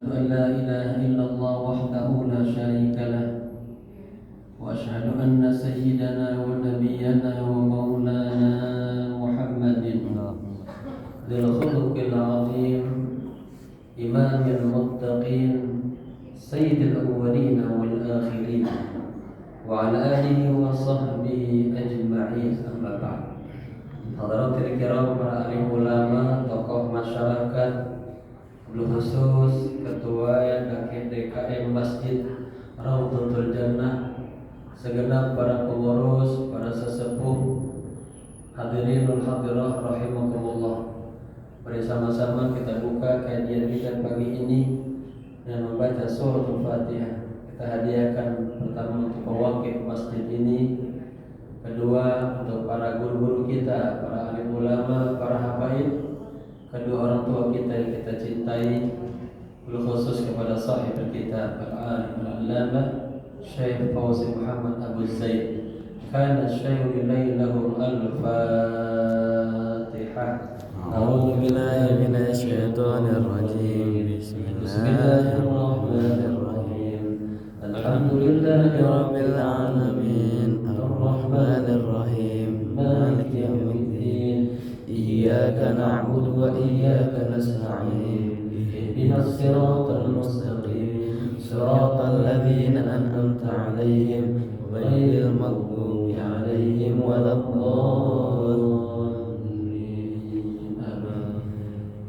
أن لا إله إلا الله وحده لا شريك له وأشهد أن سيدنا ونبينا ومولانا محمد ذي الخلق العظيم إمام المتقين سيد الأولين والآخرين وعلى آله وصحبه أجمعين أما بعد. Hadirin kiram, para alim ulama, tokoh masyarakat, khusus ketua DKM Masjid Raudhatul Jannah, segenap para pengurus, para sesepuh, hadirinul hadirah rahimakumullah. Mari sama-sama kita buka kajian kita pagi ini dengan membaca suratul Fatihah. Kita hadiahkan pertama untuk pewakil masjid ini, kedua untuk para guru-guru kita, para alim ulama, para habaib, kedua orang tua kita yang kita cintai, khusus kepada sahib kita al-alim al-allamah Syekh Fauzi Muhammad Abu Zaid. Kana syekhu ilaihum al-Fatihah. A'udzu billahi minasy syaithanir rajim. Bismillahirrahmanirrahim. Alhamdulillahi rabbil alamin. Arrahmanir rahim. Maliki yaumiddin. Iyyaka na'budu wa iyyaka nasta'in. Ihdinas siratal mustaqim. Siratal ladzina an'amta 'alaihim ghairil maghdubi 'alaihim waladdallin.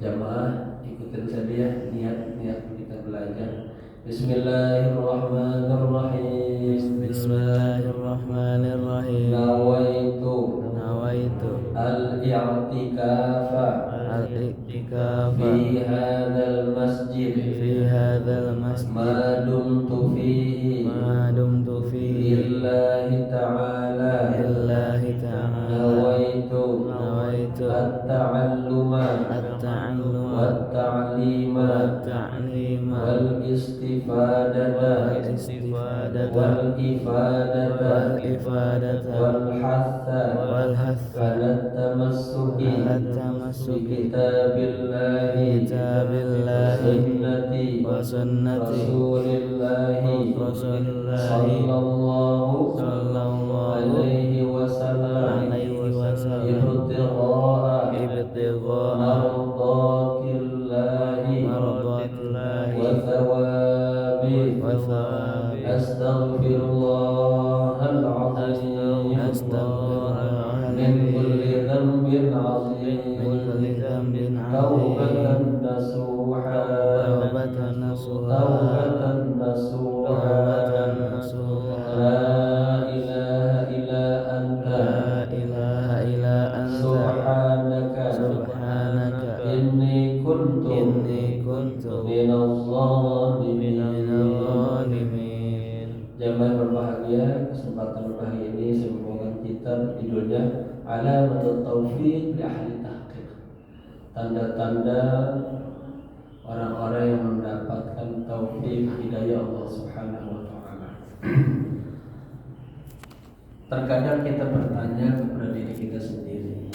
Jamaah ikutin saja niat kita belajar. Bismillahirrahmanirrahim. Bismillahirrahmanirrahim. Nawaitu al-i'tikafa fi hadzal masjid ma dumtu fihi lillahi ta'ala nawaitu at-ta'alluma wat-ta'lima wal-istifadata wal-ifadata wal-hatha ala tamassuki kitabillahi wa sunnati rasulillahi sallallahu alaihi wasallam ibtigha'a mardatillahi wa thawabi. Astaghfirullahal azim min kulli dhanbin azim taubatan nasuha la ilaha illa anta subhanaka inni kuntu minadh dhalimin. Jamaah berbahagia, kesempatan berbahagia ini semoga kita judulnya Alamatut Taufiq li Ahli Tahqiq, tanda-tanda orang-orang yang mendapatkan taufik hidayah Allah Subhanahu wa taala. Terkadang kita bertanya kepada diri kita sendiri,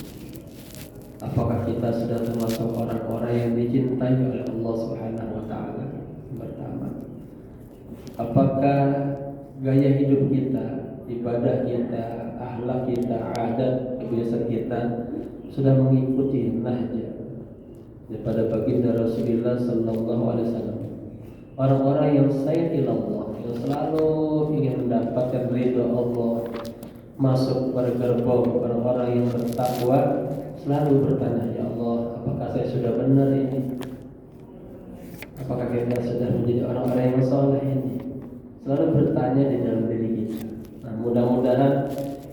apakah kita sudah termasuk orang-orang yang dicintai oleh Allah Subhanahu wa taala? Pertama, apakah gaya hidup kita, ibadah kita, akhlak kita, adat, kebiasaan kita sudah mengikuti nahja daripada baginda Rasulullah sallallahu alaihi wasallam, orang-orang yang sayang ila Allah, yang selalu ingin mendapatkan ridha Allah, masuk pada gerbong orang-orang yang bertakwa, selalu bertanya, ya Allah, apakah saya sudah benar ini? Apakah kita sudah menjadi orang-orang yang saleh ini? Selalu bertanya di dalam diri kita. Nah, mudah-mudahan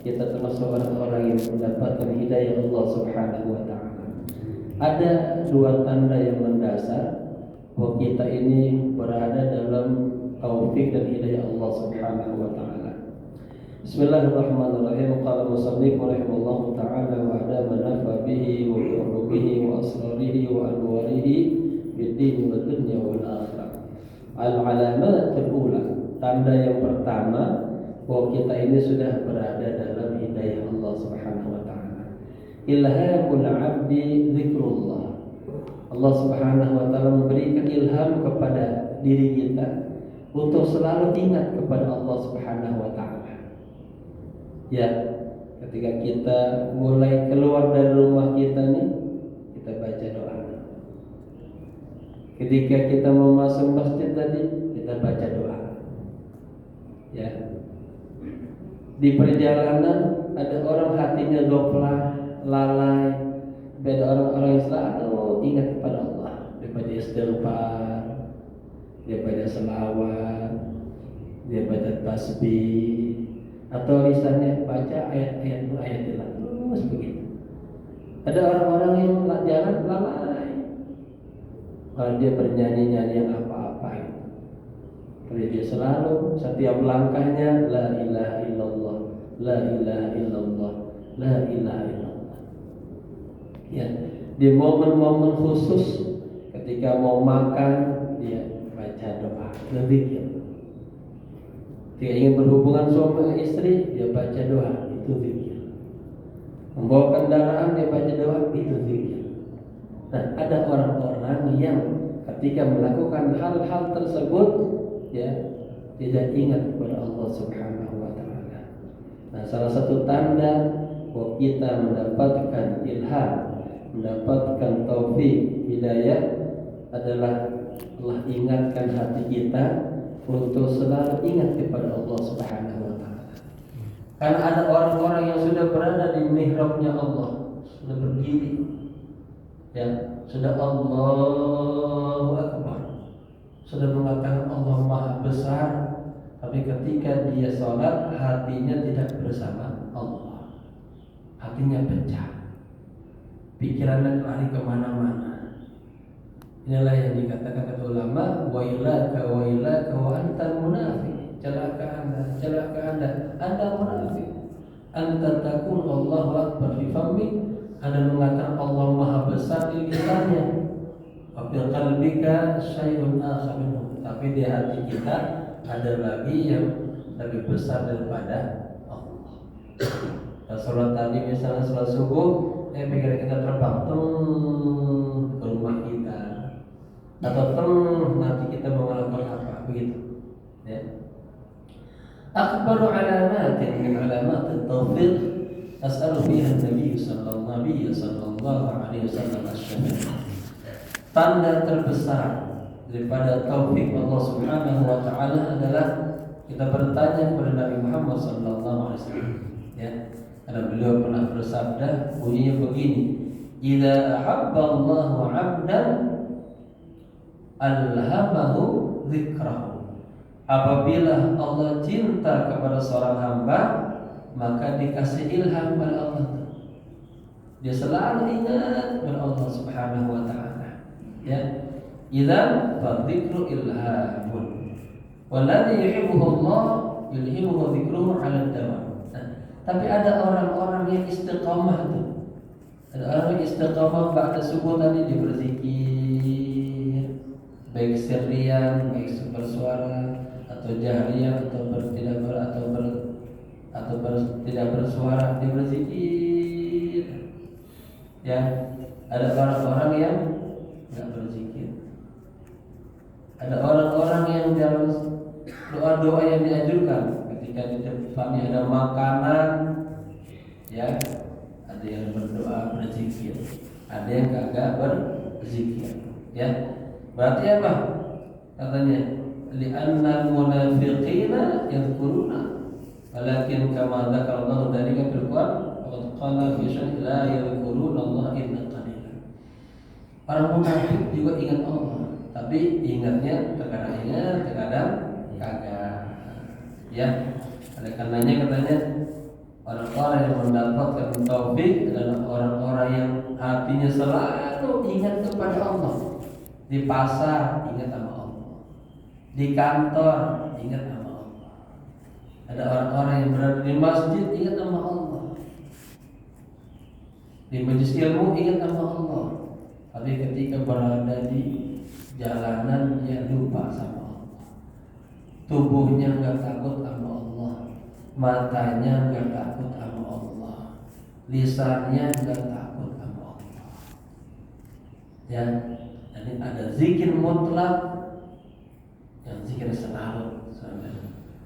kita termasuk orang-orang yang mendapatkan hidayah Allah Subhanahu wa taala. Ada dua tanda yang mendasar bahwa kita ini berada dalam taufik dan hidayah Allah Subhanahu wa taala. Bismillahirrahmanirrahim. Qala musannif rahimahullahu ta'ala wa ada manafa bihi wa bihi wa asrarihi wa anwarihi bid-din wa dunya wal akhirah. Al-alamat al-ula, tanda yang pertama bahwa kita ini sudah berada dalam hidayah Allah Subhanahu wa taala. Ilhamul 'abdi dzikrullah. Allah Subhanahu wa taala memberikan ilham kepada diri kita untuk selalu ingat kepada Allah Subhanahu wa taala. Ya, ketika kita mulai keluar dari rumah kita nih, kita baca doa. Ketika kita mau masuk masjid tadi, kita baca doa. Ya. Di perjalanan ada orang hatinya ghaflah, lalai. Ada orang-orang yang selalu ingat kepada Allah. Dia baca istighfar, dia baca selawat, dia baca tasbih, atau lisannya baca ayat-ayat terus begitu. Ada orang-orang yang jalan lalai, kalau dia bernyanyi-nyanyi yang apa-apa itu. Kalau dia selalu setiap langkahnya la ilaha illallah, la ilaha illallah, la ilaha illallah. Ya, di momen-momen khusus ketika mau makan dia baca doa, berzikir. Dia ingin berhubungan suami istri, dia baca doa, itu zikir. Membawa kendaraan, dia baca doa, itu zikir. Nah, ada orang-orang yang ketika melakukan hal-hal tersebut, ya tidak ingat kepada Allah Subhanahu wa taala. Nah, salah satu tanda bahwa kita mendapatkan ilham, mendapatkan taufik hidayah adalah Allah ingatkan hati kita untuk selalu ingat kepada Allah Subhanahu wa taala. Karena ada orang-orang yang sudah berada di mihrabnya Allah, sudah berdiri, ya, sudah Allahu Akbar, sudah mengatakan Allah Maha Besar, tapi ketika dia sholat hatinya tidak bersama Allah, hatinya pecah, pikirannya lari kemana-mana. Inilah yang dikatakan kata ulama, wailaka wailaka wa antal munafiq. Celaka Anda munafik. Anta takun Allahu Akbar fi fammi, Anda mengatakan Allah Maha Besar di lisannya. Wa fi qalbika syai'un akhar minhu. Tapi di hati kita ada lagi yang lebih besar daripada Allah. Salat tadi misalnya salat subuh, pikiran kita terbang ke rumah kita, atau nanti kita mau melakukan apa, begitu. Ya. Akbaru alamatin min alamat at-tawfiq as'alu fiha Nabi sallallahu alaihi wasallam asy-syafaa'ah. Tanda terbesar daripada taufik Allah Subhanahu wa taala adalah kita bertanya kepada Nabi Muhammad sallallahu alaihi wasallam. Ya. Karena beliau pernah bersabda, bunyinya begini, "Idza ahabba Allahu 'abdan alhamahu dzikrahu." Apabila Allah cinta kepada seorang hamba, maka dikasih ilham kepada Allah. Dia selalu ingat kepada Allah Subhanahu wa taala. Ya. Idzan fa dzikru ilhamun. Walladzi yuhibbuhu Allah yulhimuhu dzikruhu 'ala ad-dawam. Tapi ada orang-orang yang istiqamah tuh. Ada orang yang istiqamah ba'da subuh tadi dia berzikir, baik sirriyan, baik bersuara atau jahriyan atau tidak bersuara, dia berzikir. Ya, ada orang-orang yang enggak berzikir. Ada orang-orang yang dalam doa-doa yang dianjurkan ketika di depannya ada makanan, ya, ada yang berdoa berzikir, ada yang kagak berzikir. Ya, berarti apa? Katanya, li'anna al-munafiqina yadhkuruna walakin kama dzakara Allah dzalika fil Qur'an wa qala fi syai'in la yadhkuruna Allah illa qalilan. Orang munafik juga ingat Allah, tapi ingatnya terkadang ingat, terkadang kagak. Ya, oleh karenanya katanya orang-orang yang mendapatkan taufik adalah orang-orang yang hatinya selalu ingat kepada Allah. Di pasar ingat sama Allah, di kantor ingat sama Allah. Ada orang-orang yang berada di masjid ingat sama Allah, di majelis ilmu ingat sama Allah. Tapi ketika berada di jalanan dia lupa sama Allah. Tubuhnya enggak takut sama Allah, matanya enggak takut sama Allah, lisannya enggak takut sama Allah. Ya, Jadi ada zikir mutlak yang zikir selalu,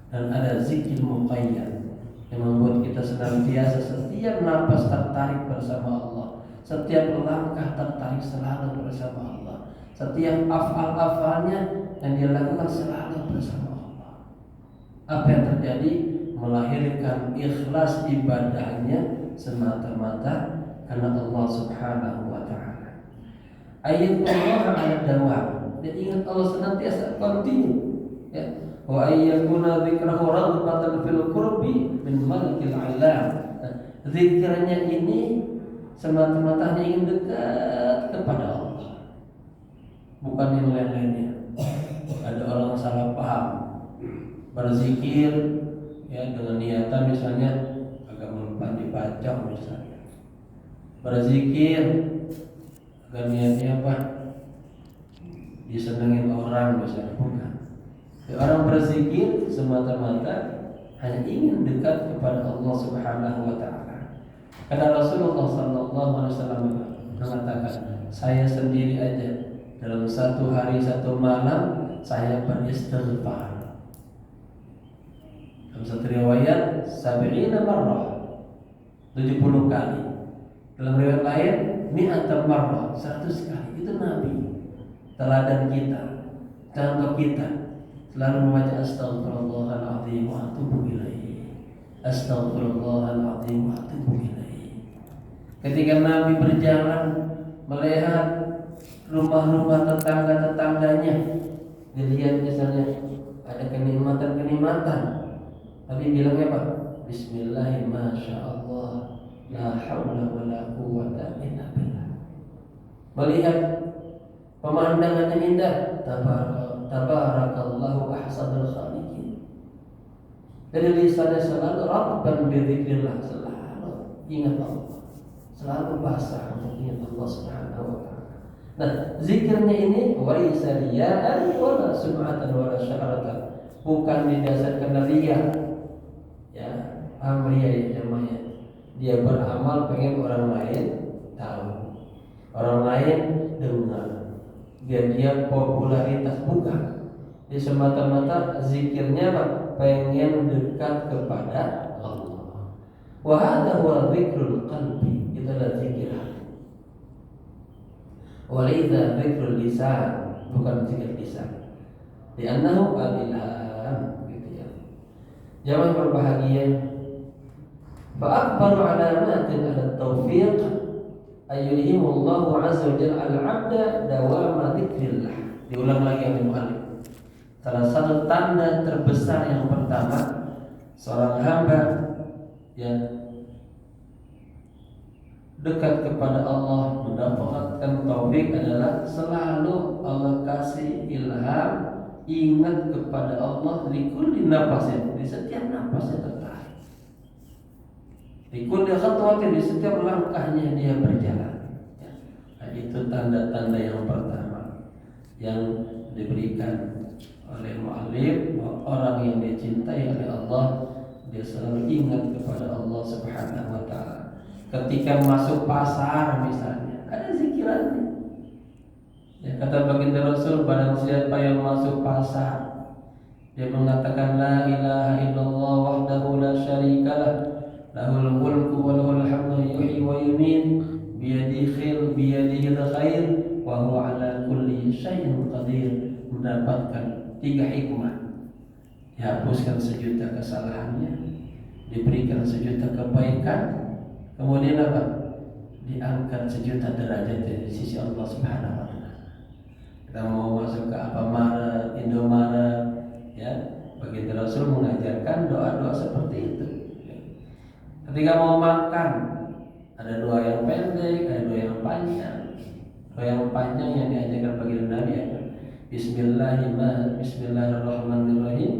dan ada zikir muqayyad yang membuat kita senantiasa setiap napas tertarik bersama Allah, setiap langkah tertarik selalu bersama Allah, setiap afal-afalnya yang dia lakukan selalu bersama Allah. Apa yang terjadi? Melahirkan ikhlas ibadahnya semata-mata karena Allah Subhanahu wa ta'ala. Ayat Allah ala dawam. Dia ingat Allah senantiasa kontinu. Ya. Wa ayyakuna dzikrahu raghbatan fil qurbi min malikil alam. Zikirnya ini semata-mata hanya ingin dekat kepada Allah, bukan yang lain-lainnya. Ada orang salah paham, berzikir ya dengan niatan misalnya agak melompat dipajak misalnya, berzikir agar niatnya apa? Disenengin orang misalnya, bukan. Orang berzikir semata-mata hanya ingin dekat kepada Allah Subhanahu wa ta'ala. Karena Rasulullah sallallahu alaihi wasallam mengatakan, saya sendiri aja dalam satu hari satu malam saya beristighfar. Dalam satu riwayat 70 marrah, 70 kali. Dalam riwayat lain 100 marrah, 100 kali. Itu Nabi. Teladan kita, contoh kita selalu membaca astaghfirullahaladzim wa atubu ilaih. Astaghfirullahaladzim wa atubu ilaih. Ketika Nabi berjalan melihat rumah-rumah tetangga-tetangganya, dilihat misalnya ada kenikmatan-kenikmatan, Nabi bilangnya apa? Bismillahirrahmanirrahim, masyaallah, la haula wala quwwata illa billah. Melihat pemandangan yang indah, tabarakallahu ahsanul khaliqin. Dari lisannya selalu rabban bi dzikrillah, selalu ingat Allah, selalu basah untuk ingat Allah Subhanahu wa ta'ala. Nah, zikirnya ini walaysa riya'an wala sum'atan wala sya'ratan, bukan didasarkan riya. Ya, paham riya ya namanya. Dia beramal pengen orang lain tahu, orang lain dengar, dia popularitas, bukan. Dia semata-mata zikirnya apa? Pengen dekat kepada Allah. Wa hadza huwa dzikrul qalbi, itu adalah zikir hati. Walidza dzikrul lisan, bukan zikir lisan. Li'annahu al-ilham, gitu ya. Jamaah berbahagia. Fa akbaru alamatin ala taufiq ayyuhimullahu azza wa jalla al-'abda dawama dzikrillah. Diulang lagi oleh muallif. Salah satu tanda terbesar yang pertama seorang hamba yang dekat kepada Allah, mendapatkan taufik adalah selalu Allah kasih ilham, ingat kepada Allah likulli nafasin, di setiap nafasnya tertarik, likulli khatwatin, di setiap langkahnya dia berjalan. Nah, itu tanda-tanda yang pertama yang diberikan oleh mu'allif, orang yang dicintai oleh Allah, dia selalu ingat kepada Allah Subhanahu wa ta'ala. Ketika masuk pasar misalnya, ada zikirannya. Ya, kata baginda Rasul, barang siapa yang masuk pasar, dia mengatakan la ilaha illallah wahdahu la syarikalah, lahul mulku wa lahul hamdu yuhyi wa yumiit, biyadihi al-khair wa huwa ala kulli syai'in qadir. Mendapatkan 3 hikmah: dihapuskan sejuta kesalahannya, diberikan sejuta kebaikan, kemudian apa? Diangkat sejuta derajat dari sisi Allah Subhanahu wa ta'ala. Kita mau masuk ke Alfamart, Indomaret, ya, baginda Rasul mengajarkan doa-doa seperti itu. Ketika mau makan, ada doa yang pendek, ada doa yang panjang. Doa yang panjang yang diajarkan baginda Nabi ya. Bismillahirrahmanirrahim.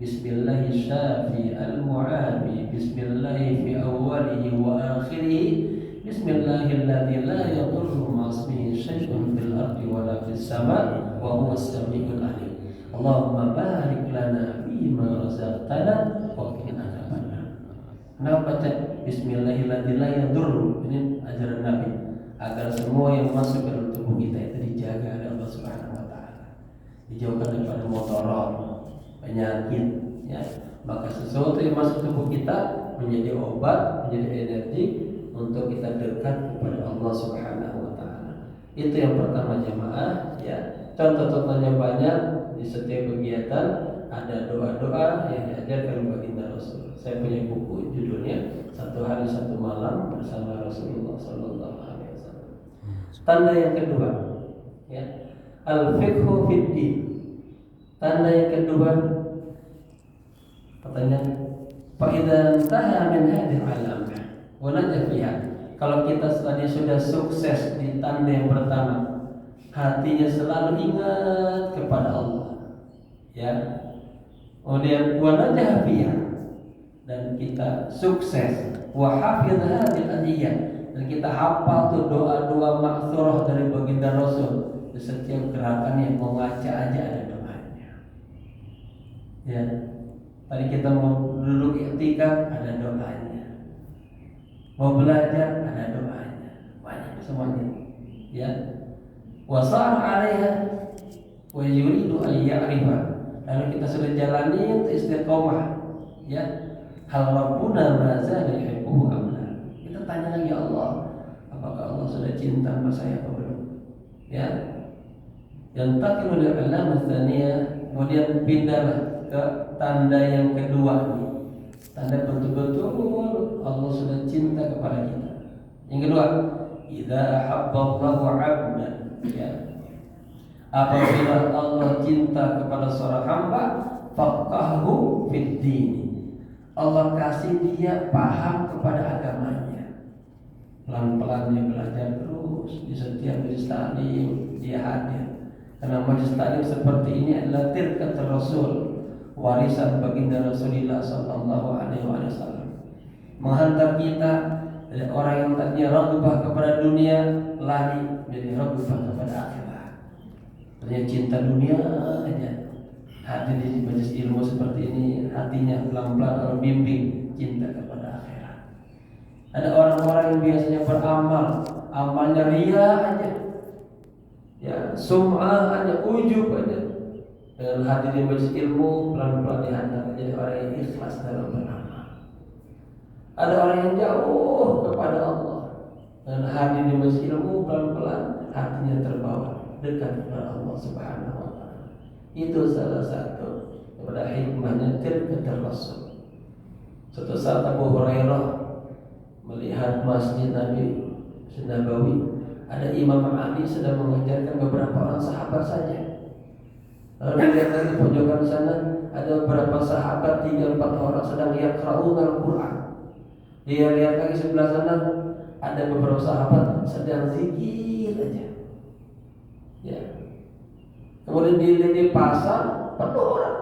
Bismillahi syafi al-mu'abi. Bismillahi fi awwalihi wa akhirihi. Bismillahilladzi la yadurru ma'asmihi syai'un fil ardi wa la fis sama' wa huwa as-sami'ul 'alim. Allahumma barik lana fima razaqtana wa qina adzabannar. Kenapa baca Bismillahilladzi la yadurru? Ini ajaran Nabi. agar semua yang masuk ke dalam tubuh kita itu dijaga oleh Allah Subhanahu wa taala. Dijauhkan daripada mudarat, penyakit, ya. Maka sesuatu yang masuk ke tubuh kita menjadi obat, menjadi energi untuk kita dekat kepada Allah Subhanahu wa taala. Itu yang pertama jamaah, ya. Contoh-contohnya banyak di setiap kegiatan ada doa-doa yang diajarkan baginda Rasul. Saya punya buku judulnya Satu Hari Satu Malam Bersama Rasulullah Sallallahu Alaihi Wasallam. Tanda yang kedua, ya, al-fiqhu fid din. Tanda yang kedua, katanya, fa idza intaha min hadhihi al-alamah wa najah fiha. Kalau kita tadi sudah sukses di tanda yang pertama, hatinya selalu ingat kepada Allah, ya. Kemudian wa najah fiha, dan kita sukses wa hafidh hadhihi al-adiyah, dan kita hafal tuh doa-doa maghfirah dari baginda Rasul. Di setiap gerakannya mau ngaca aja ada doanya. Ya. Tadi kita mau duduk i'tikaf ada doanya. Mau belajar ada doanya. Banyak semuanya. Ya. Wa sar 'alaiha wa yuridu an ya'rifa. Lalu kita sudah jalani untuk istiqomah. Ya. Hal rabbuna ma zala yuhibbu amla. Kita tanya lagi Allah, apakah Allah sudah cinta sama saya atau belum? Ya. Yang takiru lil alam tsaniyah, kemudian pindahlah ke tanda yang kedua nih. Tanda betul-betul Allah sudah cinta kepada kita. Yang kedua, idza ahabballahu 'abdan, ya. Apabila Allah cinta kepada seorang hamba, faqahu fid din. Allah kasih dia paham kepada agamanya. Pelan-pelan dia belajar terus, di setiap majelis taklim dia hadir. Karena majelis taklim seperti ini adalah tirkat Rasul, warisan baginda Rasulullah sallallahu alaihi wasallam. Menghantar kita dari orang yang tadinya raghbah kepada dunia lari menjadi raghbah kepada akhirat. Hanya cinta dunia aja. Hadir di majelis ilmu seperti ini, hatinya pelan-pelan Allah bimbing cinta kepada akhirat. Ada orang-orang yang biasanya beramal, amalnya ria aja, ya, sum'ah aja, ujub aja. Dengan hadir di majelis ilmu, pelan-pelan dihantar jadi orang yang ikhlas dalam beramal. Ada orang yang jauh kepada Allah, dengan hadir di majelis ilmu, pelan-pelan hatinya terbawa dekat kepada Allah Subhanahu wa taala. Itu salah satu daripada hikmahnya tirkat Rasul. Suatu saat Abu Hurairah melihat Masjid Nabawi, ada Imam Ali sedang mengajarkan beberapa orang sahabat saja. Lalu dilihat dari pojokan sana ada beberapa sahabat 3-4 orang sedang yaqra'una Al-Qur'an. Dia lihat lagi sebelah sana ada beberapa sahabat sedang zikir aja. Ya. Kemudian dilihat di pasar penuh orang.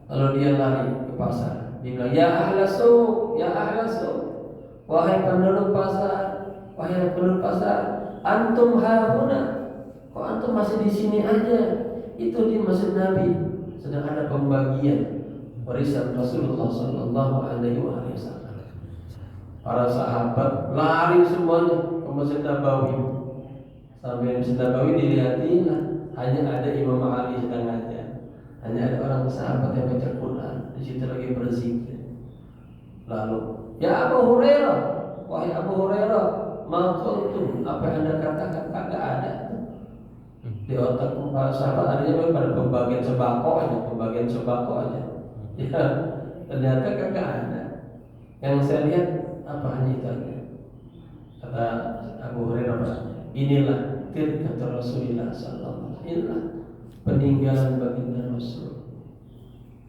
Lalu dia lari ke pasar. Dia bilang, ya ahlas suq, ya ahlas suq. Wahai penduduk pasar, wahai penduduk pasar, antum hauna. Kok antum masih di sini aja? Itu di Masjid Nabi sedang ada pembagian warisan Rasulullah sallallahu alaihi wasallam. Para sahabat lari semuanya ke Masjid Nabawi. Sampai Masjid Nabawi dilihatin, hanya ada Imam Ali sedang ngajar. Hanya ada orang sahabat yang baca Quran, di situ lagi berzikir. Lalu, ya Abu Hurairah, wahai Abu Hurairah, ma kuntum, apa yang Anda katakan kagak ada. Di otak para sahabat adanya pada pembagian sembako aja. Ya, ternyata kagak ada. Yang saya lihat apa hanya itu aja. Kata Abu Hurairah, inilah tirkat Rasulullah sallallahu alaihi wasallam. Inilah peninggalan baginda Rasul.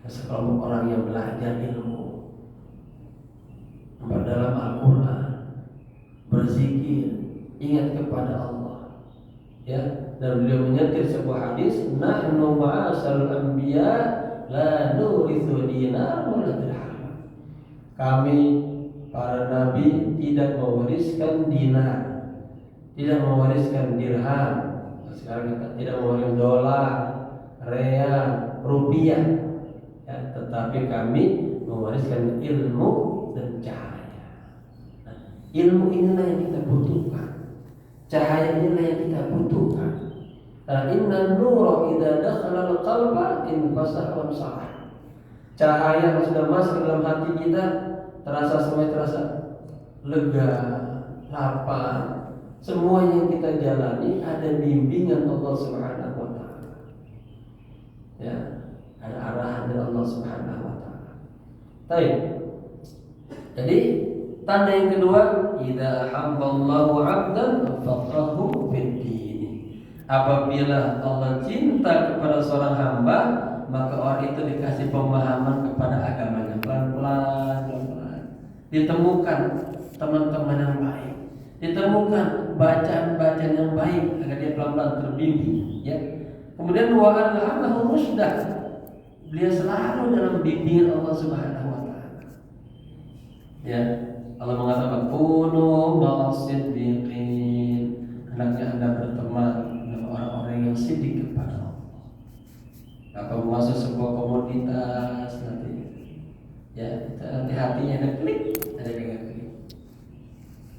Sekelompok orang yang belajar ilmu, memperdalam Al-Quran, berzikir, ingat kepada Allah. Ya, dan beliau menyetir sebuah hadis, nahnu ma'asarul anbiya la nurithu dinar wa la dirham. Kami para nabi tidak mewariskan dinar, tidak mewariskan dirham. Sekarang kita tidak mewariskan dolar, real, rupiah, ya, tetapi kami mewariskan ilmu dan cahaya. Nah, Ilmu inilah yang kita butuhkan. Cahaya inilah yang kita butuhkan. Inna nura idza dakhala al-qalba infasaha wa salah. Cahaya yang sudah masuk dalam hati kita, terasa lega, lapang. Semua yang kita jalani ada bimbingan Allah Subhanahu wa taala. Ya, ada arahan dari Allah Subhanahu wa taala. Baik. Jadi tanda yang kedua, idza habballahu 'abdan faqahu fid-din. Apabila Allah cinta kepada seorang hamba, maka orang itu dikasih pemahaman kepada agamanya. Pelan-pelan. Ditemukan teman-teman yang baik, ditemukan bacaan-bacaan yang baik agar dia pelan-pelan terbimbing. Ya. Kemudian wa alhamahu rusydah. Dia selalu dalam bimbingan Allah Subhanahu wa taala. Ya, Allah mengatakan kunu ma'as-siddiqin. Hendaknya Anda berteman dengan orang-orang yang siddiq kepada Allah. Apa masuk sebuah komoditas nanti. Ya, nanti hatinya ada klik, ada klik.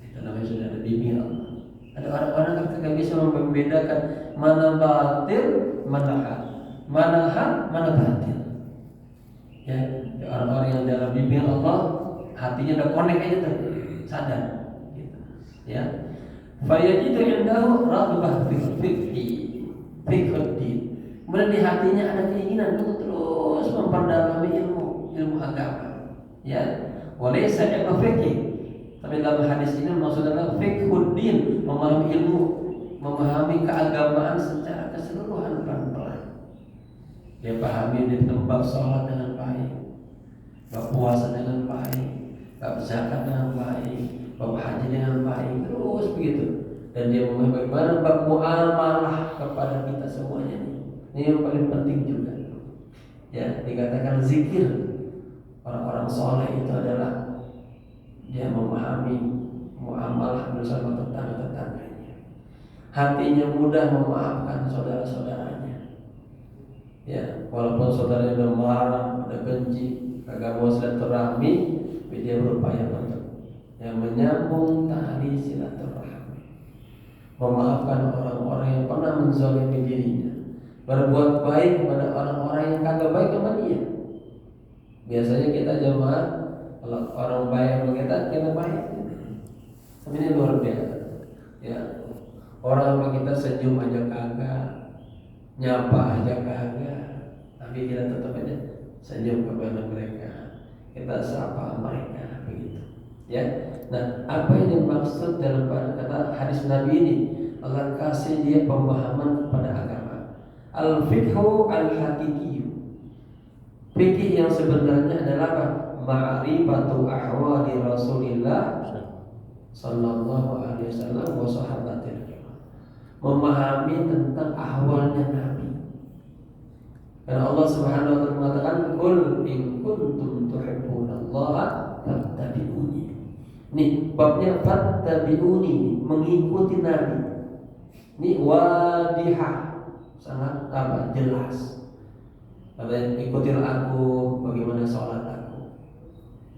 Itu namanya sudah ada bimbingan Allah. Ada orang-orang yang tidak bisa membedakan mana batil, mana hak, mana batil. Ya, orang-orang yang dalam bimbingan Allah, hatinya udah connect aja tuh, sadar. Gitu. Ya, fayajidu indahu raghbah fiqhi. Kemudian di hatinya ada keinginan untuk terus memperdalami ilmu agama. Ya, walaysa ilmu fiqhi. Tapi dalam hadis ini maksudnya fiqhuddin, memahami ilmu, memahami keagamaan secara keseluruhan pelan-pelan. Dia pahami dia bab sholat dengan baik, bab puasa dengan baik, bab zakat dengan baik, bab haji dengan baik, terus begitu. Dan dia memahami bagaimana bab muamalah kepada kita semuanya. Ini yang paling penting juga. Ya, dikatakan zikir orang-orang soleh itu adalah dia memahami muamalah bersama tetangga-tetangganya. Hatinya mudah memaafkan saudara-saudaranya. Ya, walaupun saudaranya udah marah, udah benci, kagak mau silaturahmi, dia berupaya untuk yang menyambung tali silaturahmi. Memaafkan orang-orang yang pernah menzalimi dirinya. Berbuat baik kepada orang-orang yang kagak baik sama dia. Biasanya kita jemaah kalau orang baik sama kita baik. Tapi ini luar biasa. Ya, orang sama kita senyum aja kagak, nyapa aja kagak, tapi kita tetap aja senyum kepada mereka. Kita sapa mereka begitu. Ya. Nah, apa yang dimaksud dalam kata hadis Nabi ini? Allah kasih dia pemahaman kepada agama. Al-fiqhu al-haqiqi. Fikih yang sebenarnya adalah apa? Ma'rifatu ahwali Rasulillah sallallahu alaihi wasallam wa sahabatil kiram. Memahami tentang ahwalnya Nabi. Karena Allah Subhanahu wa taala mengatakan, "Qul in kuntum tuhibbunallaha fattabi'uni." Nih, babnya fattabi'uni, mengikuti Nabi. Ini wadihah, sangat jelas. Kalian ikutilah aku bagaimana sholat aku.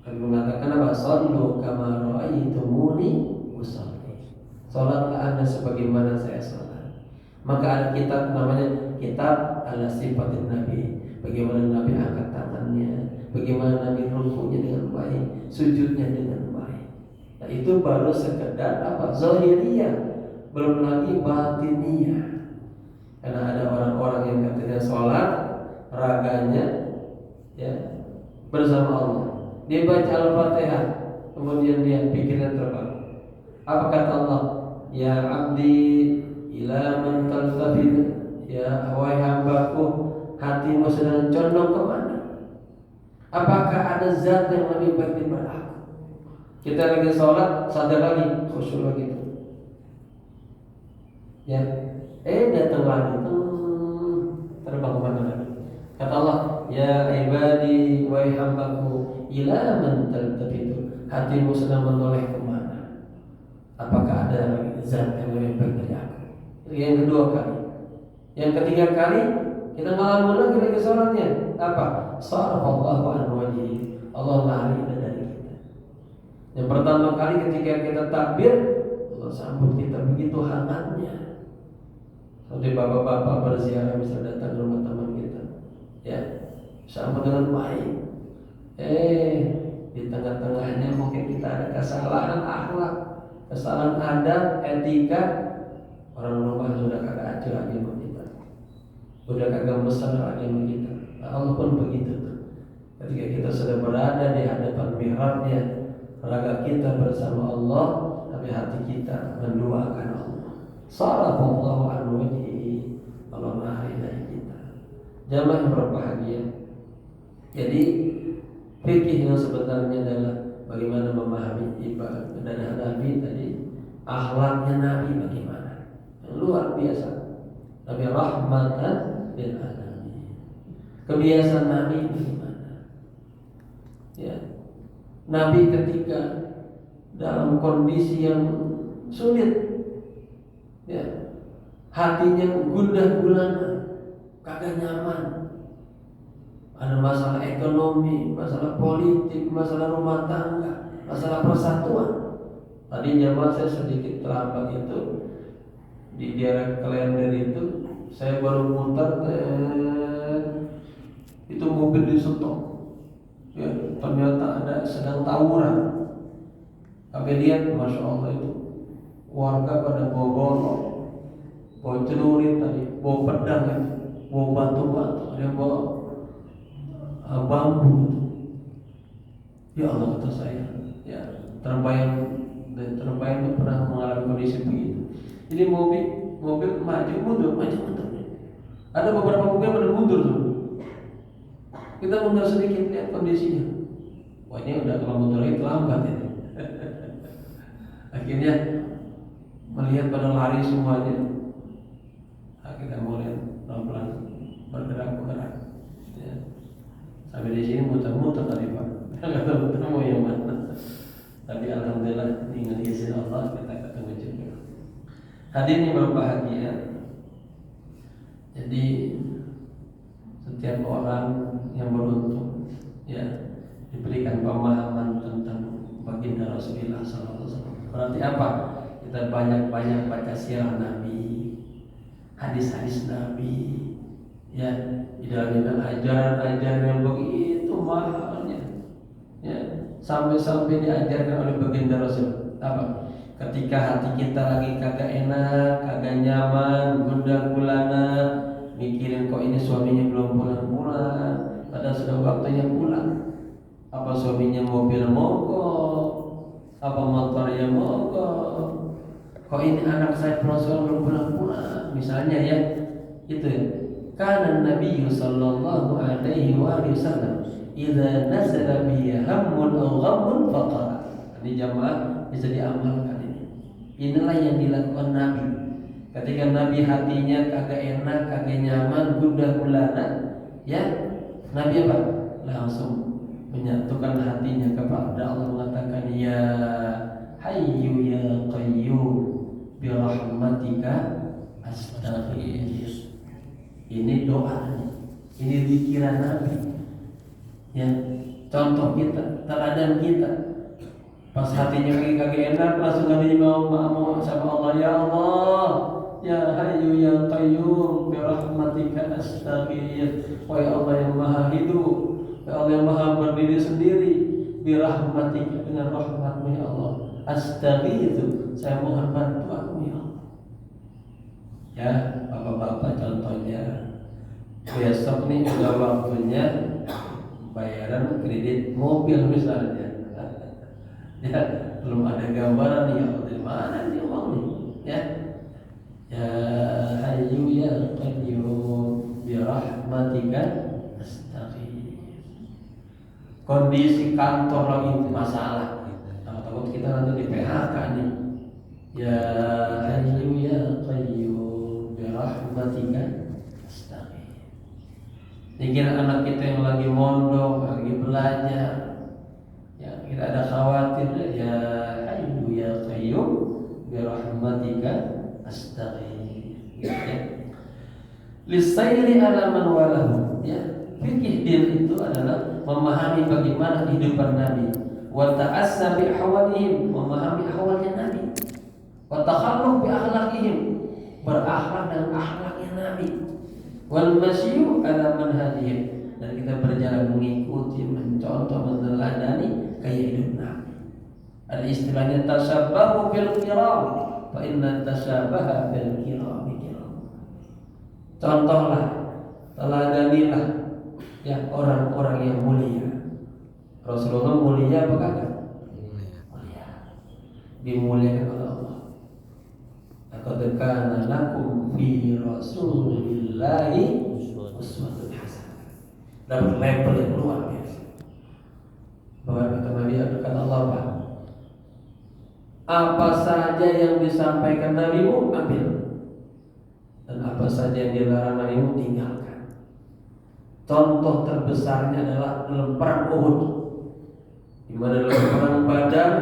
Kalian mengatakan apa? Sallu kama ra'aitumuni usalli. Sholatlah Anda sebagaimana saya sholat. Maka ada kitab namanya kitab ala sifatin Nabi. Bagaimana Nabi angkat tangannya, bagaimana Nabi rukunya dengan baik, sujudnya dengan baik. Nah, itu baru sekedar apa? Zahiriyah, belum lagi batiniyah. Karena ada orang-orang yang katanya sholat raganya ya bersama Allah. Dia baca Al-Fatihah, kemudian dia pikirnya terbang. Apa kata Allah? Ya abdi ila man taltafid. Ya wahai hambaku, hatimu sedang condong kemana? Apakah ada zat yang lebih baik daripada aku? Kita lagi sholat, sadar lagi, khusyuk lagi. Ya, datang lagi, terbang kemana lagi? Kata Allah, ya ibadi wahai hambaku, ila man taltafitu. Hatimu sedang menoleh kemana? Apakah ada zat yang lebih baik dari aku? Yang kedua kali. Yang ketiga kali kita ngalamin lagi sholatnya. Apa? Sarfallahu an wajhi. Allah lari dari kita. Yang pertama kali ketika kita takbir, Allah sambut kita begitu hangatnya. Seperti bapak-bapak berziarah bisa datang ke rumah teman kita, ya, sambut dengan baik. Di tengah-tengahnya mungkin kita ada kesalahan akhlak, kesalahan adab, etika. Orang rumah sudah kagak acuh lagi sama kita, udah kagak mesra lagi sama kita. Nah, Allah pun begitu tuh. Ketika kita sudah berada di hadapan mihrabnya, raga kita bersama Allah, tapi hati kita menduakan Allah. Sallallahu alaihi Allah maha kita. Jamaah yang berbahagia. Jadi fikih yang sebenarnya adalah bagaimana memahami ibadah dan Nabi tadi, akhlaknya Nabi bagaimana, luar biasa. Nabi rahmatan lil alamin. Kebiasaan Nabi bagaimana? Ya, Nabi ketika dalam kondisi yang sulit, ya, hatinya gundah gulana, kagak nyaman. Ada masalah ekonomi, masalah politik, masalah rumah tangga, masalah persatuan. Tadi jamaah saya sedikit terlambat itu di daerah Klender itu, saya baru muter, itu mobil di stop. Ya, ternyata ada sedang tawuran. Kami lihat, masya Allah itu warga pada bawa golok, bawa celurit tadi, bawa pedang, bawa batu-batu, ada yang bawa bambu. Ya Allah, kata saya, ya terbayang pernah mengalami kondisi begitu. Ini mobil maju mundur. Ada beberapa mobil pada mundur tuh. Kita mundur sedikit, lihat kondisinya. Wah, ini udah kalau mundur lagi terlambat ini. Akhirnya melihat pada lari semuanya. Nah, kita mulai pelan-pelan bergerak. Ya. Sampai di sini muter-muter tadi Pak. Nggak tahu ketemu yang mana. Tapi alhamdulillah dengan izin Allah kita ketemu juga. Hadirin yang berbahagia. Jadi setiap orang yang beruntung, ya, diberikan pemahaman tentang baginda Rasulullah SAW. Berarti apa? Kita banyak-banyak baca sirah Nabi, hadis-hadis Nabi, ya, di dalamnya ajaran-ajaran yang begitu mahalnya, ya, sampai diajarkan oleh baginda Rasul. Apa? Ketika hati kita lagi kagak enak, kagak nyaman, gundah gulana, mikirin kok ini suaminya belum pulang-pulang, padahal sudah waktunya pulang. Apa suaminya mobil mogok, apa motornya mogok, kok ini anak saya belum pulang-pulang, misalnya, ya, itu ya. Kana Nabi sallallahu alaihi wasallam idza nazala bihi hammun aw ghammun faqala. Ini jamaah bisa diamalkan ini. Inilah yang dilakukan Nabi. Ketika Nabi hatinya kagak enak, kagak nyaman, gundah gulana, ya, Nabi apa? Langsung menyatukan hatinya kepada Allah, mengatakan, ya Hayyu ya Qayyum bi rahmatika astaghfir. Ini doa, ini zikiran Nabi, ya, contoh kita, teladan kita. Pas hatinya kagak enak, langsung Nabi mau sama Allah, ya Allah, ya Hayyu ya Qayyum bi rahmatika astaghfir. Wahai Allah yang Maha Hidup, ya Allah yang Maha berdiri sendiri, bi rahmatika, dengan rahmat-Mu ya Allah, astaghfir, saya mohon bantuan-Mu ya Allah. Ya, bapak-bapak contohnya, besok nih udah waktunya bayaran kredit mobil misalnya. Ya, belum ada gambaran nih, ya, dari mana nih uang nih, ya. Ya Hayyu ya Qayyum bi rahmatika astaghfir. Kondisi kantor lagi masalah, takut kita nanti di PHK nih. Ya Hayyu ya Qayyum bi rahmatika astaghfir. Dikira anak kita yang lagi mondok, lagi belajar, ya, kita ada khawatir, ya Hayyu ya Qayyum bi rahmatika astaghfir, ya. Lisairi ala man walahu, ya. Fikih din itu adalah memahami bagaimana kehidupan Nabi, wa ta'assa bi ahwalihim, memahami ahwalnya Nabi, wa takhalluq bi akhlaqihim, berakhlak dengan akhlaknya Nabi, wal masyu ala manhajihim, dan kita berjalan mengikuti, mencontoh, meneladani gaya hidup Nabi. Ada istilahnya tasabbahu bil kiram, fa inna tasabbaha bil kiram. Contohlah, teladanilah ya orang-orang yang mulia. Rasulullah mulia apa kagak? Mulia. Dimuliakan oleh Allah. Laqad kana lakum fi Rasulillahi uswatun hasanah. Dapat label yang luar biasa. Bahwa kata Nabi, kata Allah apa saja yang disampaikan Nabimu ambil, dan apa saja yang dilarang Nabimu tinggalkan. Contoh terbesarnya adalah dalam perang Uhud, di mana dalam perang Badar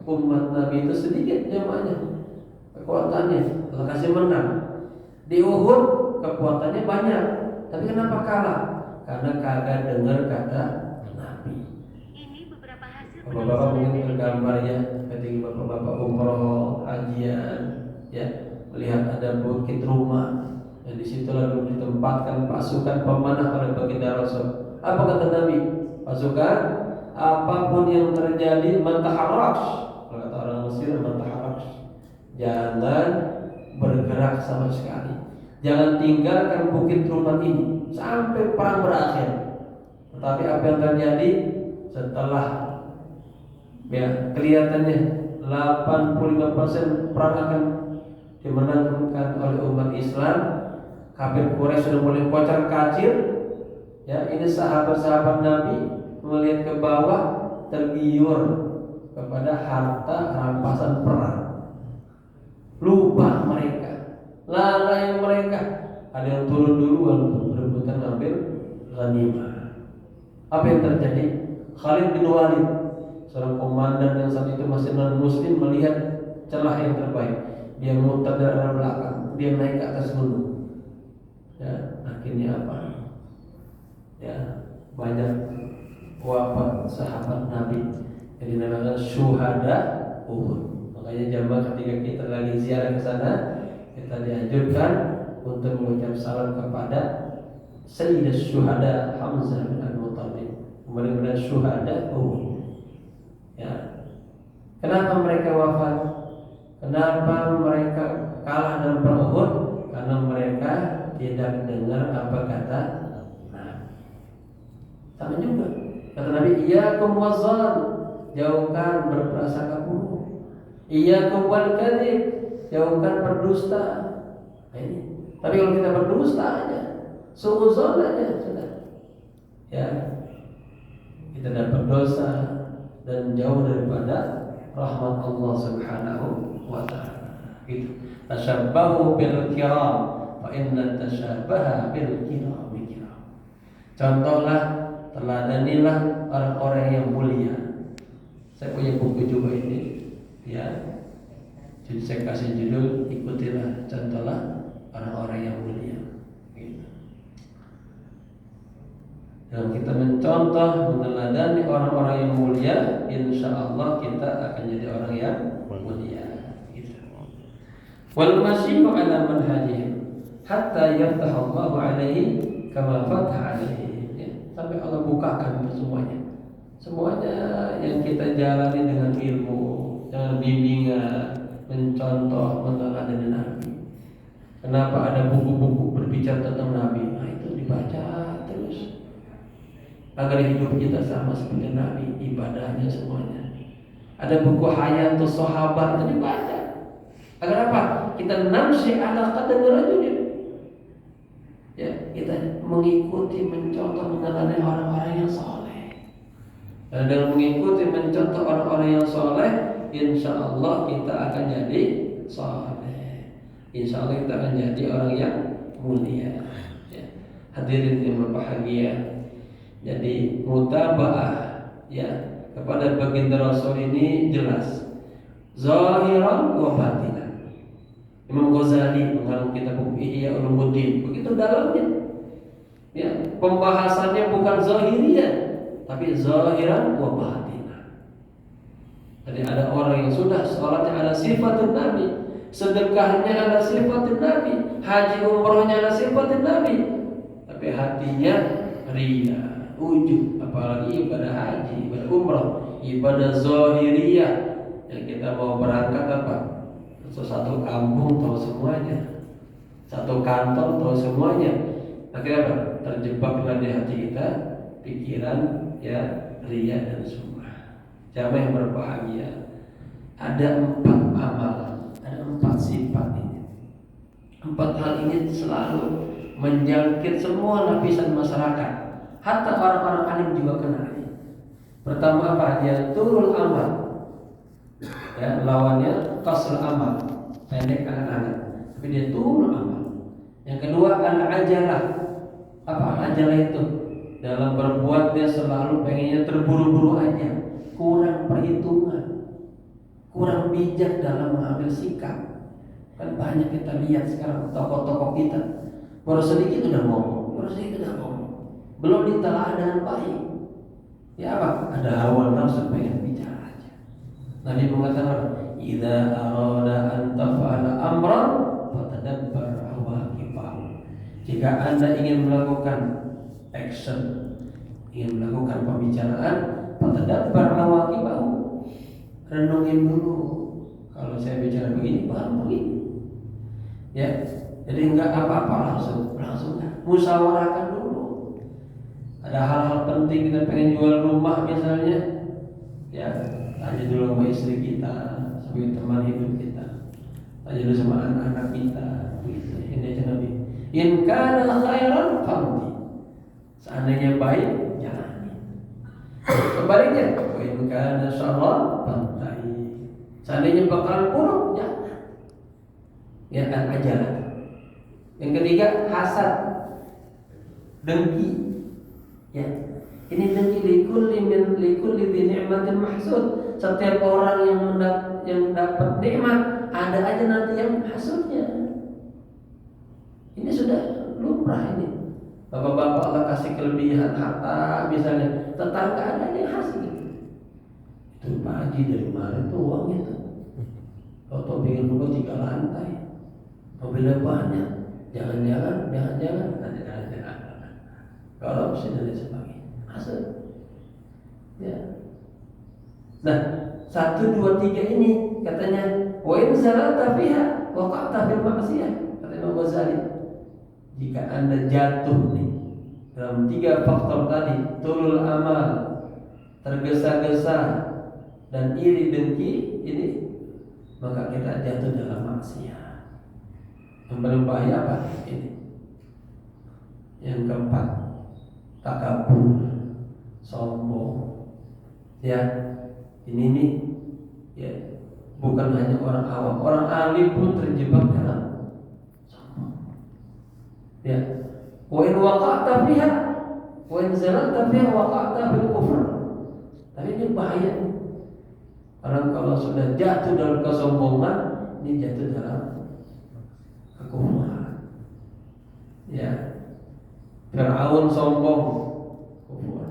umat Nabi itu sedikit jamaahnya, kekuatannya Allah kasih menang. Di Uhud kekuatannya banyak, tapi kenapa kalah? Karena kagak dengar kata Nabi. Bapak-bapak mungkin tergambar ya, ketika bapak-bapak umroh, hajian, ya, melihat ada bukit rumah, dan disitulah dulu ditempatkan pasukan pemanah pada baginda Rasul. Apa kata Nabi? Pasukan, apapun yang terjadi, mentaharaks, kata orang Mesir, mentaharaks, jangan bergerak sama sekali, jangan tinggalkan bukit rumah ini sampai perang berakhir. Tetapi apa yang terjadi setelah ya kelihatannya 85% perang akan dimenangkan oleh umat Islam, kafir Quraisy sudah mulai kocar kacir. Ya, ini sahabat-sahabat Nabi melihat ke bawah, tergiur kepada harta rampasan perang. Lupa mereka, lalai mereka. Ada yang turun duluan berebutan ambil ghanimah. Apa yang terjadi? Khalid bin Walid, seorang komandan yang saat itu masih non-muslim, melihat celah yang terbaik. Dia muter dari arah belakang, dia naik ke atas gunung. Ya, akhirnya apa? Ya, banyak wafat sahabat Nabi yang dinamakan syuhada Uhud. Makanya jamaah ketika kita lagi ziarah ke sana, kita dianjurkan untuk mengucap salam kepada Sayyidus Syuhada Hamzah bin Al-Muttalib, kemudian syuhada Uhud. Ya. Kenapa mereka wafat? Kenapa mereka kalah dalam perang Uhud? Karena mereka tidak dengar apa kata Nabi. Sama juga kata Nabi, iyyakum wazzan, jauhkan berprasangka buruk. Iyyakum wal kadzib, jauhkan berdusta. Nah, ini. Tapi kalau kita berdusta aja, suudzon aja sudah. Ya. Kita dapat dosa dan jauh daripada rahmat Allah Subhanahu wa ta'ala. Gitu. Tashabbahu bil kiram, fa inna tashabbaha bil kiram. Contohlah, teladanilah orang-orang yang mulia. Saya punya buku juga ini, ya. Jadi saya kasih judul, ikutilah, contohlah orang-orang yang mulia. Gitu. Dan kita mencontoh, meneladani orang-orang yang mulia, insya Allah kita akan jadi orang yang mulia. Gitu. Wal masyihu ala manhajihim hatta yaftaha Allahu alaihi kama fataha alaihi. Ya, sampai Allah bukakan semuanya. Semuanya yang kita jalani dengan ilmu, dengan bimbingan, mencontoh, meneladani Nabi. Kenapa ada buku-buku berbicara tentang Nabi? Nah, itu dibaca terus agar hidup kita sama seperti Nabi, ibadahnya semuanya. Ada buku Hayatus Sahabat, itu dibaca. Agar apa? Kita namsi ala qadami rajulin. Ya, kita mengikuti, mencontoh, meneladani orang-orang yang soleh. Dan dengan mengikuti, mencontoh orang-orang yang soleh, insya Allah kita akan jadi soleh. Insya Allah kita akan jadi orang yang mulia. Ya. Hadirin yang berbahagia. Jadi mutaba'ah ya kepada baginda Rasul ini jelas zahiran wa batinan. Imam Ghazali mengarang kitab Ihya Ulumuddin, begitu dalamnya. Ya, pembahasannya bukan zahiriyah tapi zahiran wa batinan. Jadi ada orang yang sudah sholatnya ada sifatun Nabi, sedekahnya ada sifatun Nabi, haji umrohnya ada sifatun Nabi, tapi hatinya ria, ujub. Apalagi ibadah haji, ibadah umroh, ibadah zahiriyah yang kita mau berangkat apa? Satu kampung tahu semuanya, satu kantor tahu semuanya. Akhirnya apa? Terjebaklah di hati kita pikiran ya ria dan semua. Jamaah yang berbahagia, ada 4 amalan, ada 4 sifat ini. 4 hal ini selalu menjangkit semua lapisan masyarakat, hatta orang-orang alim juga kena. Pertama apa? Dia turul amal, ya, lawannya qasrul amal, pendek angan-angan, tapi dia turul amal. Yang kedua al-ajalah. Apa ajalah itu? Dalam berbuat dia selalu pengennya terburu-buru aja, kurang perhitungan, kurang bijak dalam mengambil sikap. Kan banyak kita lihat sekarang tokoh-tokoh kita baru sedikit udah ngomong, belum ditelaah dengan baik. Ya apa? Ada hawa nafsu pengen bicara aja. Nabi mengatakan, "Idza arada an taf'ala amran fatadabbar awaqibahu." Jika Anda ingin melakukan action, ingin melakukan pembicaraan, fatadabbar awaqibahu. Renungin dulu. Kalau saya bicara begini, paham begini. Ya, jadi enggak apa-apa langsung musyawarahkan dulu. Ada hal-hal penting kita pengen jual rumah misalnya, ya tanya dulu sama istri kita sebagai teman hidup kita, tanya dulu sama anak-anak kita. Begitu. Ini aja Nabi. In kana khairan famdi. Seandainya baik, jalani. Sebaliknya, in kana syarran fantahi. Seandainya bakal buruk, jangan. Ya kan ajalah. Yang ketiga hasad, dengki. Ya, ini dengki likulli ni'matin mahsud. Setiap orang yang dapat nikmat ada aja nanti yang hasudnya. Ini sudah lumrah ini. Bapak-bapak Allah kasih kelebihan harta misalnya, tetangga ada yang hasud. Itu Pak Haji dari mana itu uangnya tuh? Kalau bikin rumah 3 lantai, mobilnya banyak, jangan-jangan. Korupsi dan lain sebagainya. Asal. Ya. Nah, 1, 2, 3 ini katanya wa in zalata fiha waqa'ta fil maksiyah. Kata Imam Ghazali. Jika Anda jatuh nih dalam 3 faktor tadi, turul amal, tergesa-gesa dan iri dengki ini, maka kita jatuh dalam maksiat. Yang paling bahaya apa? Ini. Yang keempat, takabur, sombong. Ya, ini nih, ya, bukan hanya orang awam, orang alim pun terjebak dalam sombong. Ya, wa in waqa'ta fiha, wa in zalata fiha waqa'ta bil kufr. Tapi ini bahaya. Orang kalau sudah jatuh dalam kesombongan, ini jatuh dalam kekufuran. Ya, Fir'aun sombong, kufur.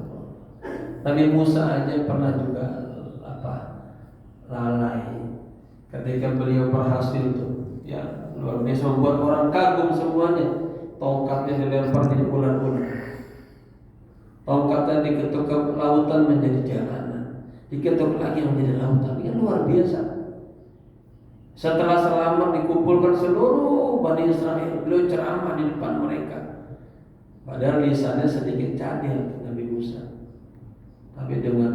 Nabi Musa aja pernah juga lalai ketika beliau berhasil tuh, ya luar biasa membuat orang kagum semuanya. Tongkatnya dilempar di ular-ular, tongkatnya diketuk ke lautan menjadi jalanan, diketuk lagi menjadi lautan. Ini luar biasa. Setelah selamat dikumpulkan seluruh Bani Israel, beliau ceramah di depan mereka. Padahal lisannya sedikit cadel Nabi Musa, tapi dengan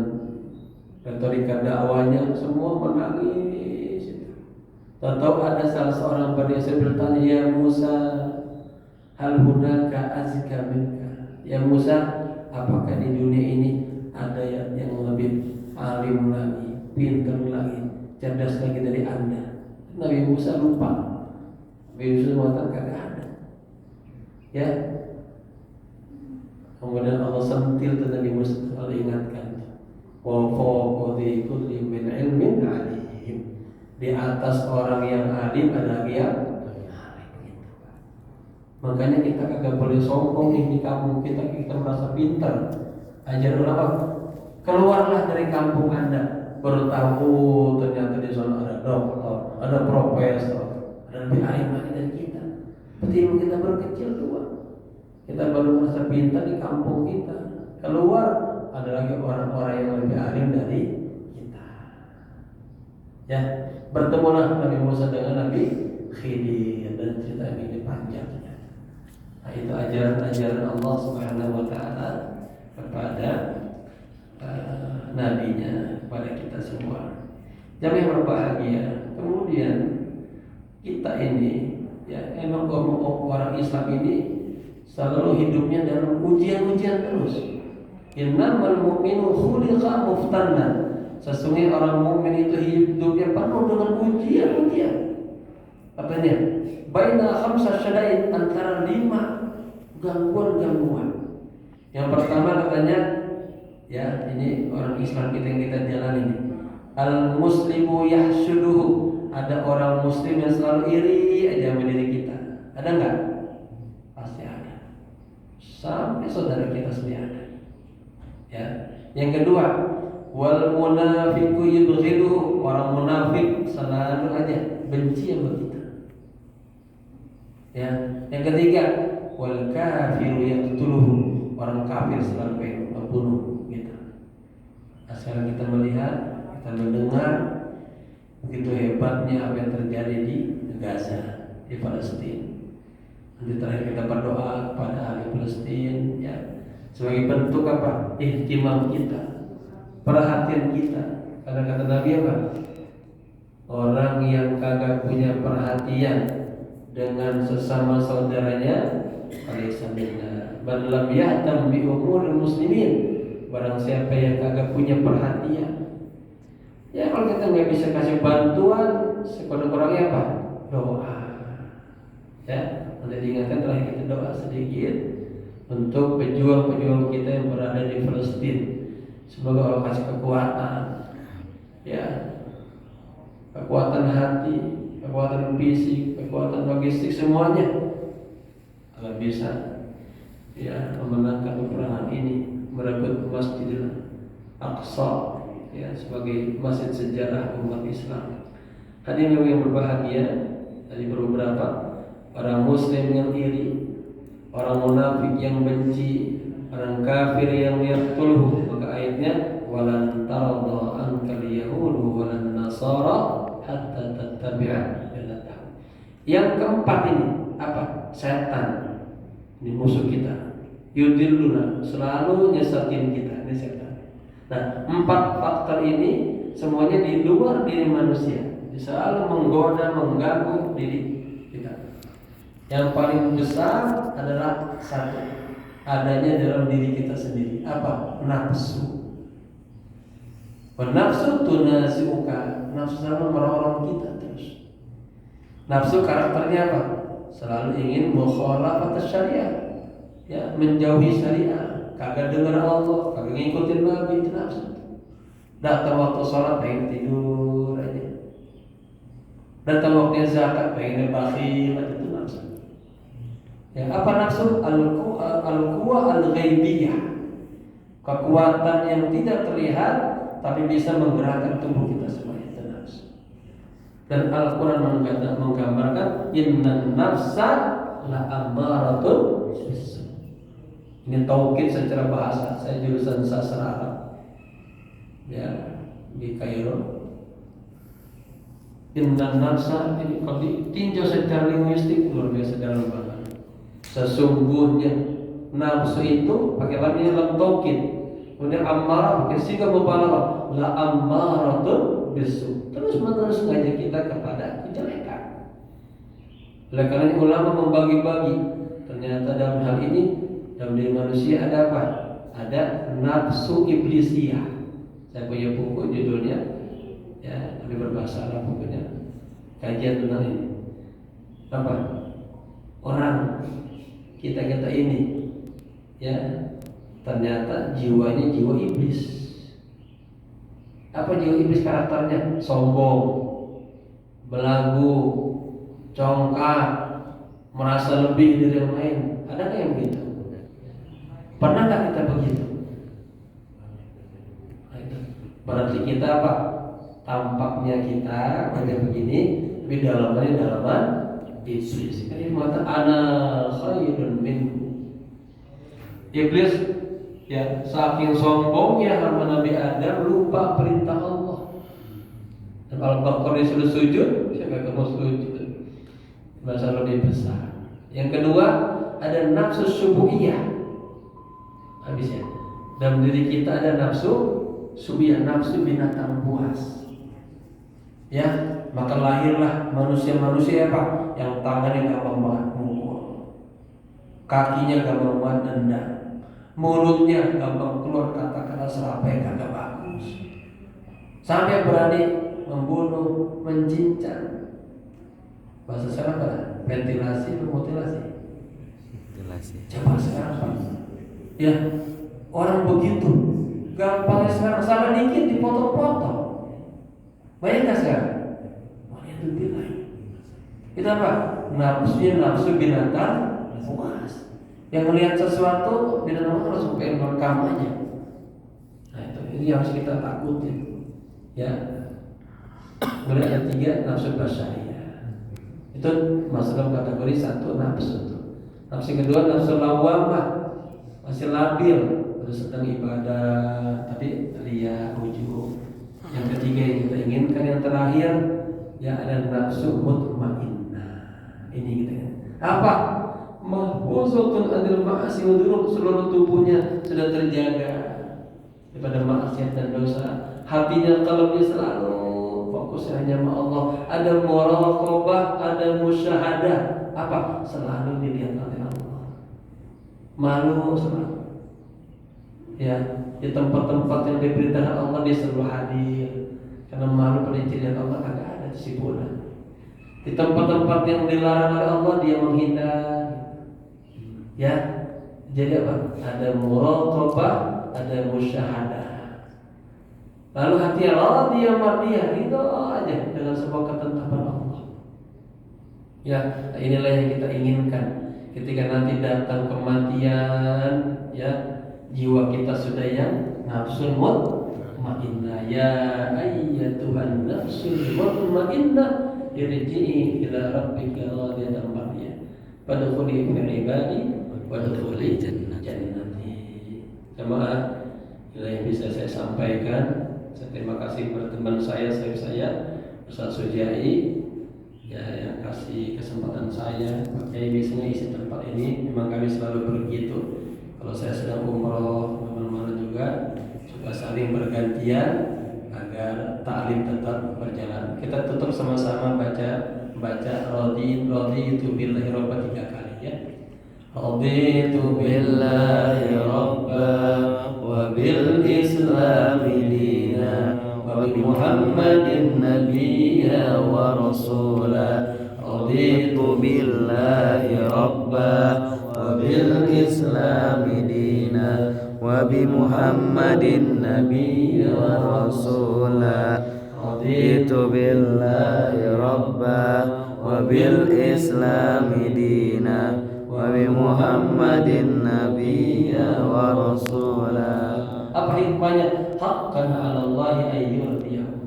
retorika dakwanya semua menangis. Tahu ada salah seorang Bani Israel bertanya, "Ya Musa, hal hunaka azka minka?" Ya Musa, apakah di dunia ini ada yang lebih alim lagi, pintar lagi, cerdas lagi dari Anda? Nabi Musa lupa. Nabi Musa mengatakan kagak ada. Ya. Kemudian Allah sentil dan Nabi Musa Allah ingatkan, wa fawqa dhi kulli min ilmin alim. Di atas orang yang alim ada lagi yang alim. Makanya kita kagak boleh sombong di kampung kita merasa pintar. Ajar ulama, keluarlah dari kampung Anda, baru tahu ternyata di sana ada dokter, ada profesor, ada lebih alim lagi dari kita. Berarti ilmu kita baru kecil dua. Kita baru merasa pintar di kampung kita. Keluar ada lagi orang-orang yang lebih alim dari kita. Ya, bertemulah Nabi Musa dengan Nabi Khidir dan cerita ini panjangnya. Nah, itu ajaran-ajaran Allah Subhanahu wa taala kepada nabinya, kepada kita semua. Jamaah yang berbahagia. Kemudian kita ini ya emang orang Islam ini selalu hidupnya dalam ujian-ujian terus. Innamal mu'minu khuliqa muftannan. Sesungguhnya orang mukmin itu hidupnya penuh dengan ujian-ujian. Katanya, baina khamsa syada'id, antara 5 gangguan-gangguan. Yang pertama katanya, ya ini orang Islam kita yang kita jalani ini. Al-muslimu yahsuduhu, ada orang muslim yang selalu iri aja sama diri kita. Ada enggak? Pasti ada. Sampai saudara kita sendiri ada. Ya. Yang kedua, wal munafiqu yubghiduhu, orang munafik selalu aja benci sama kita. Ya. Yang ketiga, wal kafiru yaqtuluhu, orang kafir selalu pengen membunuh kita. Nah, sekarang kita melihat, kita mendengar begitu hebatnya apa yang terjadi di Gaza, di Palestina. Nanti terakhir kita berdoa kepada ahli Palestina, ya, sebagai bentuk apa? Ihtimam kita, perhatian kita. Karena kata Nabi apa? Orang yang kagak punya perhatian dengan sesama saudaranya, alaysa minna. Bal lam yahtam bi umuril muslimin. Barang siapa yang kagak punya perhatian, ya kalau kita nggak bisa kasih bantuan, sekurang-kurangnya apa? Doa. Ya, nanti diingatkan terakhir kita doa sedikit untuk pejuang-pejuang kita yang berada di Palestina. Semoga Allah kasih kekuatan, ya, kekuatan hati, kekuatan fisik, kekuatan logistik, semuanya agar bisa ya memenangkan peperangan ini, merebut Masjidil Aqsa ya sebagai masjid sejarah umat Islam. Hadirin yang berbahagia, tadi beberapa orang muslim yang iri, orang munafik yang benci, orang kafir yang yaqtuluhu. Maka ayatnya walan tarda ankal yahudu walan nasara hatta tattabi'a millatahum. Yang keempat ini apa? Setan. Ini musuh kita. Yudilluna, selalu nyesatin kita, ini setan. Nah, 4 faktor ini semuanya di luar diri manusia. Selalu menggoda, mengganggu diri kita. Yang paling besar adalah satu, adanya dalam diri kita sendiri. Apa? Nafsu. Nafsu tunazi'uka, nafsu selalu merongrong kita terus. Nafsu karakternya apa? Selalu ingin mukhalafat syariah, ya, menjauhi syariah, kagak dengar Allah, kagak ngikutin Nabi, itu nafsu. Datang waktu sholat pengen tidur aja. Datang waktu zakat pengen bakhil, itu nafsu. Ya, apa nafsu? Al-quwa al-ghaibiyah, kekuatan yang tidak terlihat tapi bisa menggerakkan tubuh kita semuanya, itu nafsu. Dan Al-Quran menggambarkan innan nafsa la ammaratun bisu. Ini taukid secara bahasa. Saya jurusan sastra Arab, ya, di Kairo. Innan nafsa ini kalau ditinjau secara linguistik luar biasa dalam banget. Sesungguhnya nafsu itu pakai lamnya lam taukid. Kemudian ammarah pakai siga mubalaghah, la ammaratun bisu. Terus menerus mengajak kita kepada kejelekan. Oleh karena ulama membagi-bagi. Ternyata dalam hal ini dalam diri manusia ada apa? Ada nafsu iblisiyah. Saya punya buku judulnya, ya, tapi berbahasa Arab bukunya. Kajian tentang ini. Apa? Orang kita ini, ya, ternyata jiwanya jiwa iblis. Apa jiwa iblis karakternya? Sombong, belagu, congkak, merasa lebih dari yang lain. Ada nggak yang begitu? Pernah nggak kita begitu? Berarti Konsentrasi kita apa? Tampaknya kita kayak begini, tapi dalamnya dalaman iblis. Ini mata ana khairun minhu. Iblis ya saking sombongnya hamba Nabi Adam lupa perintah Allah. Dan Al-Baqarah disuruh sujud, siapa yang mau sujud? Masa lebih besar. Yang kedua ada nafsu syubuhiyah. Habisnya dalam diri kita ada nafsu syubuhiyah, nafsu binatang buas. Ya, maka lahirlah manusia-manusia apa? Yang tangannya gampang banget mukul, kakinya gampang banget nendang, mulutnya gampang keluar kata-kata serapa yang kagak bagus, sampai berani membunuh, mencincang. Bahasa sekarang apa? Ventilasi atau mutilasi? Ventilasi. Coba sekarang Pak. Ya, orang begitu gampangnya sekarang salah dikit dipotong-potong. Banyak nggak sekarang? Itu bilang. Itu apa? Nafsu binatang puas. Yang melihat sesuatu binatang puas langsung pengen merekam aja. Nah ini harus kita takutin. Ya. Kemudian yang ketiga nafsu basyariyah. Itu masuk dalam kategori satu nafsu. Nafsu kedua nafsu lawamah, masih labil, udah sedang ibadah tapi riya, ujub. Yang ketiga yang kita inginkan, yang terakhir ya ada nafsu mutmainnah. Ini kita apa? Mahfuzatun anil ma'asi wa dzunub, seluruh tubuhnya sudah terjaga daripada maksiat dan dosa. Hatinya qalbnya selalu fokus hanya sama Allah. Ada muraqabah, ada musyahadah. Apa? Selalu dilihat oleh Allah. Malu selalu. Ya, di tempat-tempat yang diberitakan Allah dia selalu hadir. Karena malu pada dilihat Allah kagak ada kesimpulan. Di tempat-tempat yang dilarang oleh Allah dia menghindar. Ya, jadi apa? Ada muraqabah, ada musyahadah. Lalu hati radiyah mardiyah itu aja dengan sebuah ketetapan Allah. Ya, inilah yang kita inginkan. Ketika nanti datang kematian, ya, jiwa kita sudah yang nafsul mutmainnah. Ya ayyatuhan nafsul mutmainnah irji'i ila rabbika radiyatan mardiyah. Fadkhuli fi ibadi wadkhuli jannati. Jemaah, inilah yang bisa saya sampaikan. Saya terima kasih kepada teman saya Ustaz Sujai ya yang kasih kesempatan saya. Pakai biasanya isi tempat ini memang kami selalu begitu. Kalau saya sedang umroh kemana-mana juga suka saling bergantian agar taklim tetap berjalan. Kita tutup sama-sama baca raditu billahi rabba 3 kali ya. Raditu billahi rabba wa bil islami dina wa bi muhammadin nabiyya wa rasula. Raditu billahi rabba wa bil islami dina wa bi muhammadin nabiyya wa rasula. Raditu billahi rabba wa bil islami dina wa bi muhammadin nabiyya wa rasula. Apa hikmahnya? Haqqan 'ala Allahi ayyurdiyahu.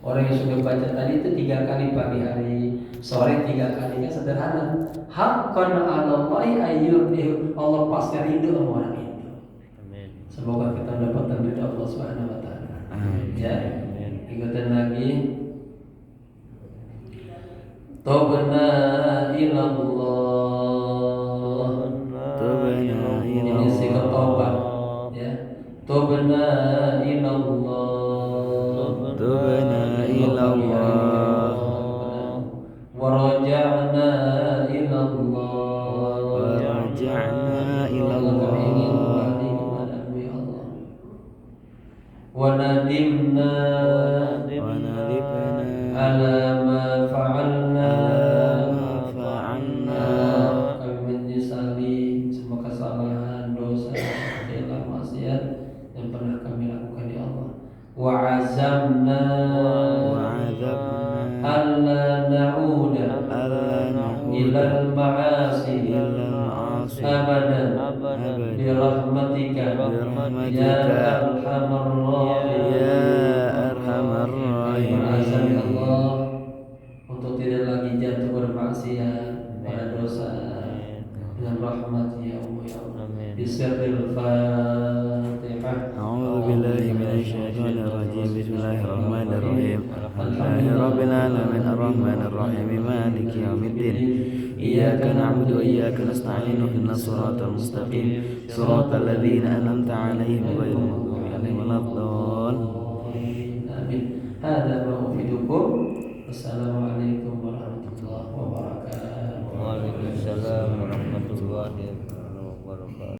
Orang yang sudah baca tadi itu 3 kali pagi hari, sore 3 kali, kan sederhana. Haqqan 'ala Allahi ayyurdiyahu. Allah pasti ridho sama orang itu. Amin. Semoga kita mendapatkan ridho Allah Subhanahu wa taala. Amin. Ya. Ikutin lagi. Tobna ilallah. Ini sikap taubat ya. Tobna ilallah. Tubna ilallah. Wa raja'na ilallah. Wa raja'na ilallah. Kami ingin kembali kepadamu ya Allah. Wa nadimna ala ma fa'alna. Kami menyesali semua kesalahan, dosa, kesalahan, maksiat yang pernah kami lakukan ya Allah. Wa azamna alla na'uda ilal ma'asi abadan bi rahmat برحمتك يا أرحم الراحمين. يا أرحم Azan الراحمين. Allah untuk tidak lagi jatuh bermaksiat pada dosa dengan rahmat ya Allah ya Allah. Bismillahirrahmanirrahim. أعوذ بالله من الشيطان الرجيم. بسم الله الرحمن الرحيم. الحمد لله رب العالمين الرحمن الرحيم مالك يوم الدين. إياك نعبد وإياك نستعين اهدنا الصراط المستقيم صراط الذين أنعمت عليهم غير المغضوب عليهم ولا الضالين. آمين. هذا ما أفيدكم. Assalamualaikum warahmatullahi wabarakatuh. Waalaikumsalam warahmatullahi wabarakatuh.